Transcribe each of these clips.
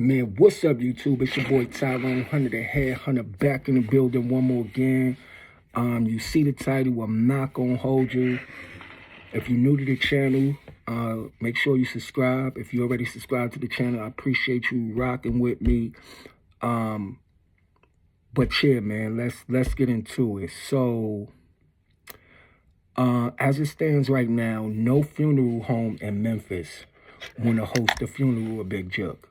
Man, what's up, YouTube? It's your boy Tyrone Hunter, the Head Hunter, back in the building one more again. You see the title. I'm not gonna hold you. If you're new to the channel, make sure you subscribe. If you already subscribed to the channel, I appreciate you rocking with me. But yeah, man, let's get into it. So, as it stands right now, no funeral home in Memphis want to host the funeral of Big JOOK.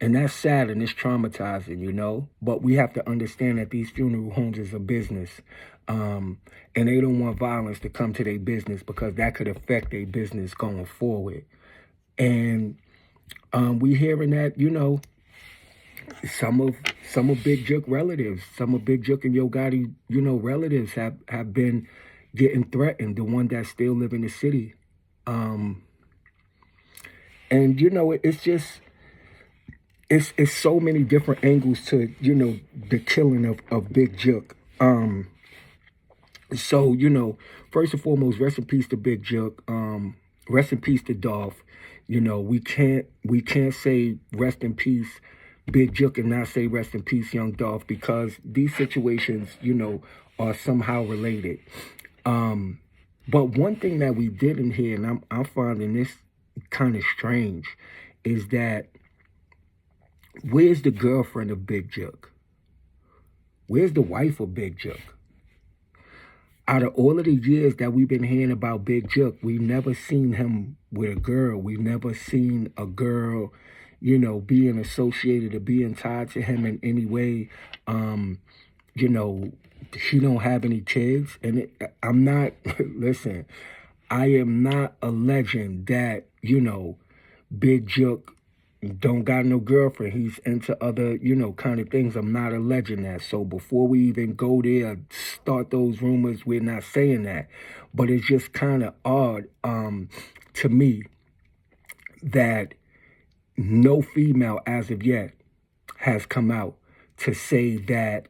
And that's sad and it's traumatizing, you know? But we have to understand that these funeral homes is a business. And they don't want violence to come to their business because that could affect their business going forward. And we hearing that, you know, some of Big JOOK relatives, some of Big JOOK and Yo Gotti, you know, relatives have been getting threatened, the one that still live in the city. And, you know, it's just... It's so many different angles to, you know, the killing of Big JOOK. So, you know, first and foremost, rest in peace to Big JOOK. Rest in peace to Dolph. You know, we can't say rest in peace Big JOOK and not say rest in peace Young Dolph, because these situations, you know, are somehow related. But one thing that we didn't hear, and I'm finding this kind of strange, is that where's the girlfriend of Big JOOK? Where's the wife of Big JOOK? Out of all of the years that we've been hearing about Big JOOK, we've never seen him with a girl. We've never seen a girl, you know, being associated or being tied to him in any way. You know, she don't have any kids. And I'm not, listen, I am not alleging that, you know, Big JOOK don't got no girlfriend. He's into other, you know, kind of things. I'm not alleging that. So before we even go there, start those rumors, we're not saying that. But it's just kind of odd to me that no female as of yet has come out to say that,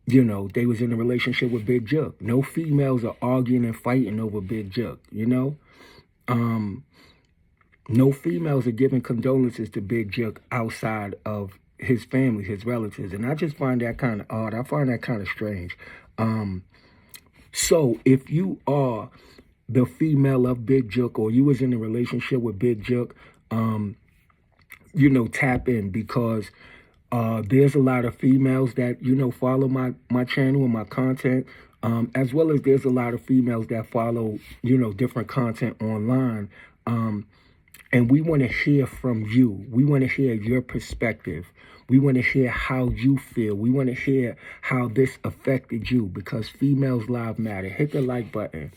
you know, they was in a relationship with Big JOOK. No females are arguing and fighting over Big JOOK, you know? No females are giving condolences to Big JOOK outside of his family, his relatives. And I just find that kind of odd. I find that kind of strange. So if you are the female of Big JOOK, or you was in a relationship with Big JOOK, you know, tap in, because there's a lot of females that, you know, follow my channel and my content, as well as there's a lot of females that follow, you know, different content online. And we want to hear from you. We want to hear your perspective. We want to hear how you feel. We want to hear how this affected you, because females' lives matter. Hit the like button.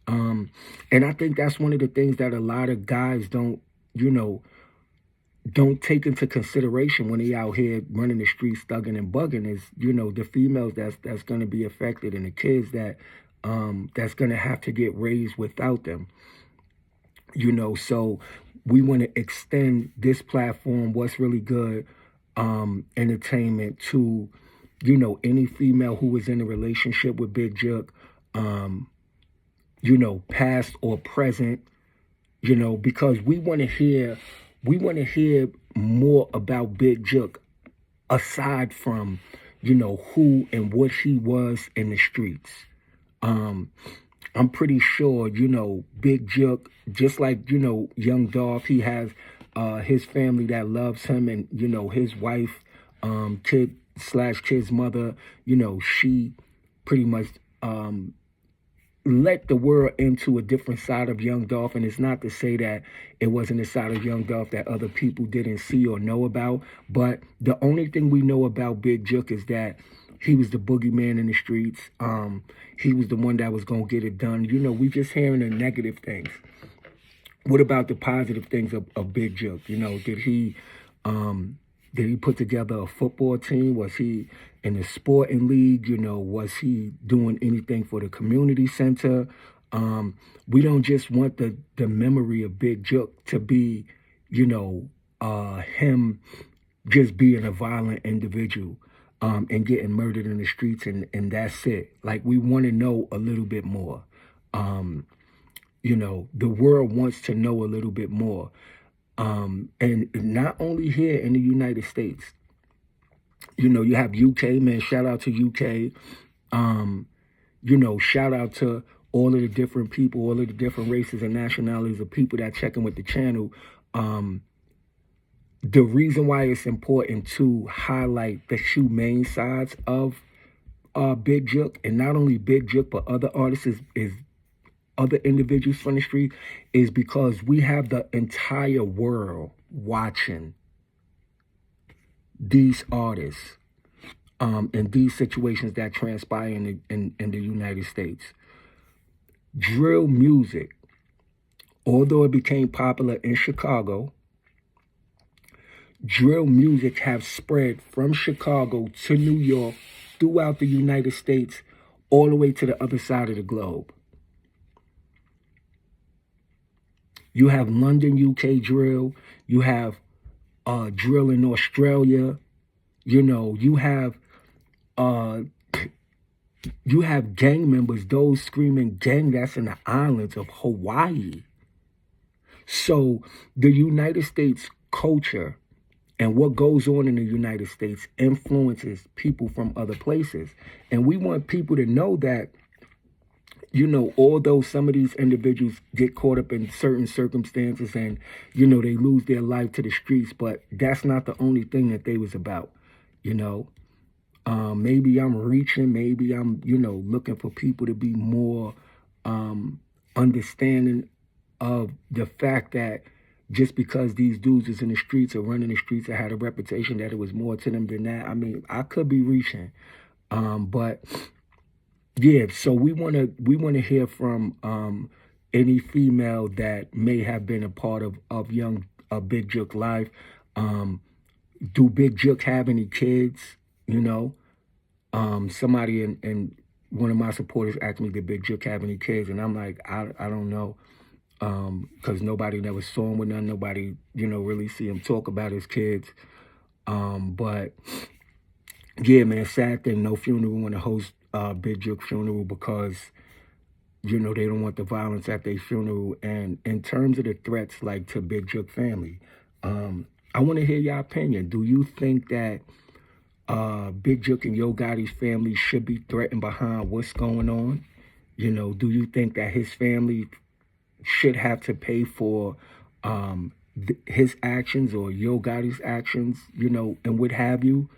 And I think that's one of the things that a lot of guys don't, you know, don't take into consideration when they out here running the streets, thugging and bugging, is, you know, the females that's going to be affected, and the kids that that's going to have to get raised without them. You know, so we want to extend this platform, What's Really Good Entertainment, to, you know, any female who was in a relationship with Big JOOK, you know, past or present, you know, because we want to hear more about Big JOOK aside from, you know, who and what he was in the streets. I'm pretty sure, you know, Big JOOK, just like, you know, Young Dolph, he has his family that loves him, and, you know, his wife, kid's mother, you know, she pretty much let the world into a different side of Young Dolph. And it's not to say that it wasn't a side of Young Dolph that other people didn't see or know about, but the only thing we know about Big JOOK is that he was the boogeyman in the streets. He was the one that was going to get it done. You know, we just hearing the negative things. What about the positive things of Big JOOK? You know, did he put together a football team? Was he in the sporting league? You know, was he doing anything for the community center? We don't just want the memory of Big JOOK to be, you know, him just being a violent individual. And getting murdered in the streets, and that's it. Like, we want to know a little bit more. You know, the world wants to know a little bit more. And not only here in the United States, you know, you have UK, man, shout out to UK. You know, shout out to all of the different people, all of the different races and nationalities of people that check in with the channel. The reason why it's important to highlight the humane sides of Big Jook, and not only Big Jook, but other artists is other individuals from the street, is because we have the entire world watching these artists in these situations that transpire in the United States. Drill music, although it became popular in Chicago, drill music have spread from Chicago to New York, throughout the United States, all the way to the other side of the globe. You have London, UK drill. You have drill in Australia. You know, you have gang members, those screaming gang that's in the islands of Hawaii. So the United States culture and what goes on in the United States influences people from other places. And we want people to know that, you know, although some of these individuals get caught up in certain circumstances and, you know, they lose their life to the streets, but that's not the only thing that they was about, you know. Maybe I'm reaching, maybe I'm, you know, looking for people to be more understanding of the fact that just because these dudes is in the streets or running the streets or had a reputation, that it was more to them than that. I mean, I could be reaching. But yeah, so we wanna hear from any female that may have been a part of young Big Jook life. Do Big Jook have any kids? You know, somebody in one of my supporters asked me, did Big Jook have any kids? And I'm like, I don't know. Because nobody never saw him with none. Nobody, you know, really see him talk about his kids. But yeah, man, sad thing. No funeral want to host Big Jook funeral because, you know, they don't want the violence at their funeral. And in terms of the threats, like to Big Jook family, I want to hear your opinion. Do you think that Big Jook and Yo Gotti's family should be threatened behind what's going on? You know, do you think that his family should have to pay for his actions or Yo Gotti's actions, you know, and what have you?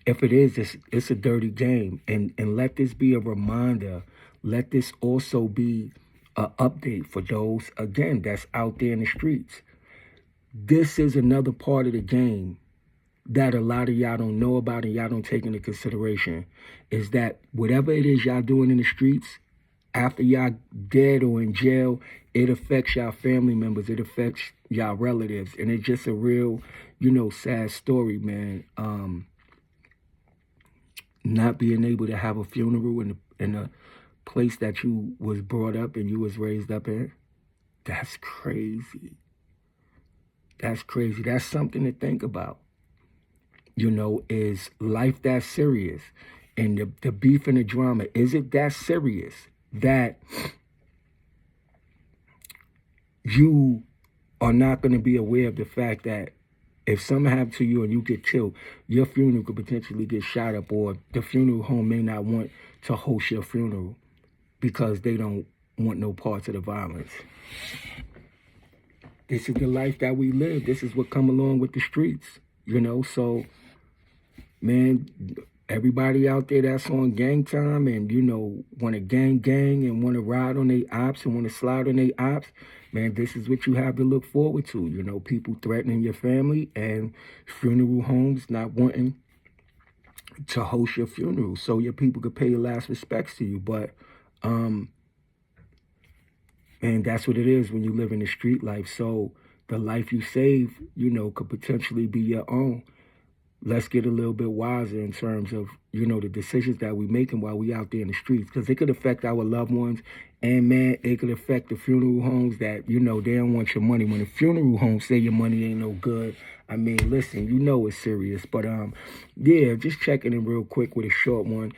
If it is, it's a dirty game. And let this be a reminder. Let this also be an update for those, again, that's out there in the streets. This is another part of the game that a lot of y'all don't know about and y'all don't take into consideration, is that whatever it is y'all doing in the streets, after y'all dead or in jail, it affects y'all family members. It affects y'all relatives. And it's just a real, you know, sad story, man. Not being able to have a funeral in a place that you was brought up and you was raised up in. That's crazy. That's crazy. That's something to think about. You know, is life that serious? And the beef and the drama, is it that serious that you are not going to be aware of the fact that if something happens to you and you get killed, your funeral could potentially get shot up, or the funeral home may not want to host your funeral because they don't want no parts of the violence. This is the life that we live. This is what come along with the streets, you know. So, man, everybody out there that's on gang time and, you know, want to gang and want to ride on their ops and want to slide on their ops, man, this is what you have to look forward to. You know, people threatening your family and funeral homes not wanting to host your funeral so your people could pay your last respects to you. But, and that's what it is when you live in the street life. So the life you save, you know, could potentially be your own. Let's get a little bit wiser in terms of, you know, the decisions that we're making while we out there in the streets, because it could affect our loved ones. And, man, it could affect the funeral homes that, you know, they don't want your money. When the funeral homes say your money ain't no good, I mean, listen, you know it's serious. But, yeah, just checking in real quick with a short one.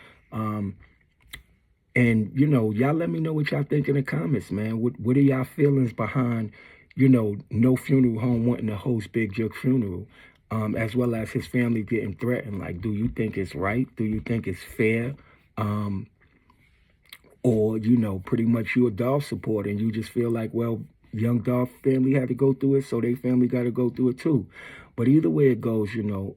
And, you know, y'all let me know what y'all think in the comments, man. What are y'all feelings behind, you know, No Funeral Home wanting to host Big Jook's funeral, as well as his family getting threatened? Like, do you think it's right? Do you think it's fair? Or, you know, pretty much you a Dolph supporter and you just feel like, well, young Dolph family had to go through it, so they family got to go through it too. But either way it goes, you know,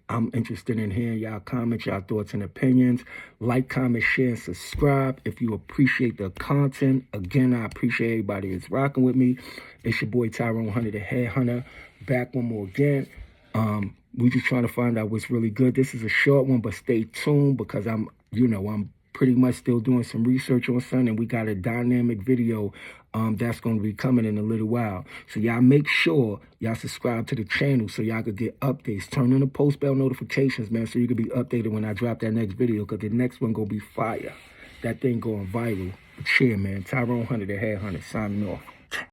I'm interested in hearing y'all comments, y'all thoughts and opinions. Like, comment, share, and subscribe if you appreciate the content. Again, I appreciate everybody that's rocking with me. It's your boy Tyrone Hunter, the Headhunter, back one more again. We just trying to find out what's really good. This is a short one, but stay tuned because I'm pretty much still doing some research on something, and we got a dynamic video that's going to be coming in a little while. So y'all make sure y'all subscribe to the channel so y'all could get updates. Turn on the post bell notifications, man, so you can be updated when I drop that next video, because the next one going to be fire. That thing going viral. Cheer, man. Tyrone Hunter, the Headhunter, signing off.